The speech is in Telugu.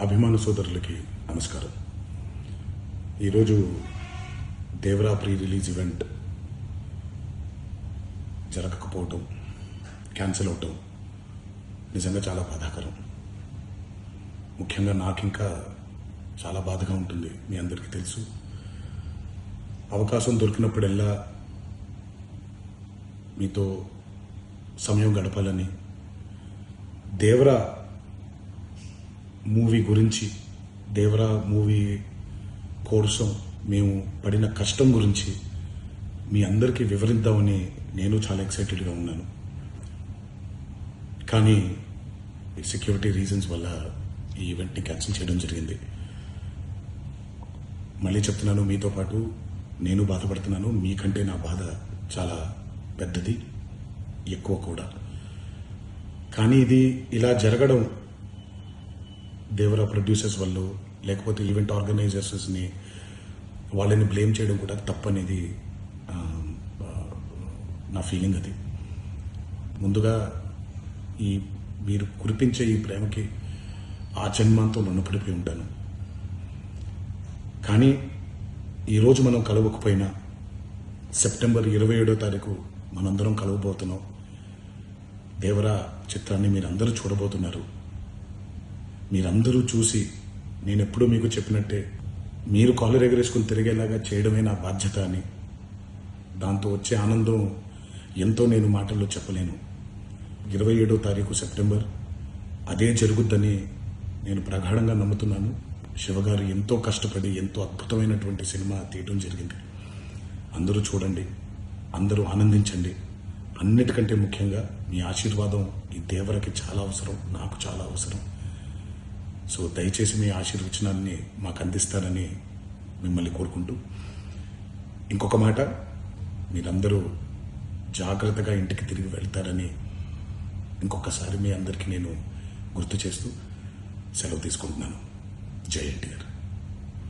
అభిమాన సోదరులకి నమస్కారం. ఈరోజు దేవరా ప్రీ రిలీజ్ ఈవెంట్ జరగకపోవటం, క్యాన్సిల్ అవటం నిజంగా చాలా బాధాకరం. ముఖ్యంగా నాకు ఇంకా చాలా బాధగా ఉంటుంది. మీ అందరికీ తెలుసు, అవకాశం దొరికినప్పుడల్లా మీతో సమయం గడపాలని, దేవరా మూవీ గురించి, దేవరా మూవీ కోసం మేము పడిన కష్టం గురించి మీ అందరికీ వివరిద్దామని నేను చాలా ఎక్సైటెడ్గా ఉన్నాను. కానీ సెక్యూరిటీ రీజన్స్ వల్ల ఈ ఈవెంట్ని క్యాన్సిల్ చేయడం జరిగింది. మళ్ళీ చెప్తున్నాను, మీతో పాటు నేను బాధపడుతున్నాను. మీకంటే నా బాధ చాలా పెద్దది, ఎక్కువ కూడా. కానీ ఇది ఇలా జరగడం దేవరా ప్రొడ్యూసర్స్ వల్ల, లేకపోతే ఈవెంట్ ఆర్గనైజర్స్ని వాళ్ళని బ్లేమ్ చేయడం కూడా తప్పనేది నా ఫీలింగ్. అది ముందుగా మీరు కురిపించే ఈ ప్రేమకి ఆ జన్మంతో రుణపడిపోయి ఉంటాను. కానీ ఈరోజు మనం కలవకపోయినా సెప్టెంబర్ 27వ తారీఖు మనందరం కలవబోతున్నాం. దేవరా చిత్రాన్ని మీరందరూ చూడబోతున్నారు. మీరందరూ చూసి, నేను ఎప్పుడూ మీకు చెప్పినట్టే, మీరు కాలర్ ఎగరేసుకుని తిరిగేలాగా చేయడమే నా బాధ్యత అని, దాంతో వచ్చే ఆనందం ఎంతో నేను మాటల్లో చెప్పలేను. 27వ తారీఖు సెప్టెంబర్ అదే జరుగుద్దని నేను ప్రగాఢంగా నమ్ముతున్నాను. శివగారు ఎంతో కష్టపడి ఎంతో అద్భుతమైనటువంటి సినిమా తీయడం జరిగింది. అందరూ చూడండి, అందరూ ఆనందించండి. అన్నిటికంటే ముఖ్యంగా మీ ఆశీర్వాదం ఈ దేవరకి చాలా అవసరం, నాకు చాలా అవసరం. సో దయచేసి మీ ఆశీర్వచనాన్ని మాకు అందిస్తారని మిమ్మల్ని కోరుకుంటూ, ఇంకొక మాట, మీరందరూ జాగ్రత్తగా ఇంటికి తిరిగి వెళ్తారని ఇంకొకసారి మీ అందరికీ నేను గుర్తు చేస్తూ సెలవు తీసుకుంటున్నాను. జై ఎన్టీఆర్.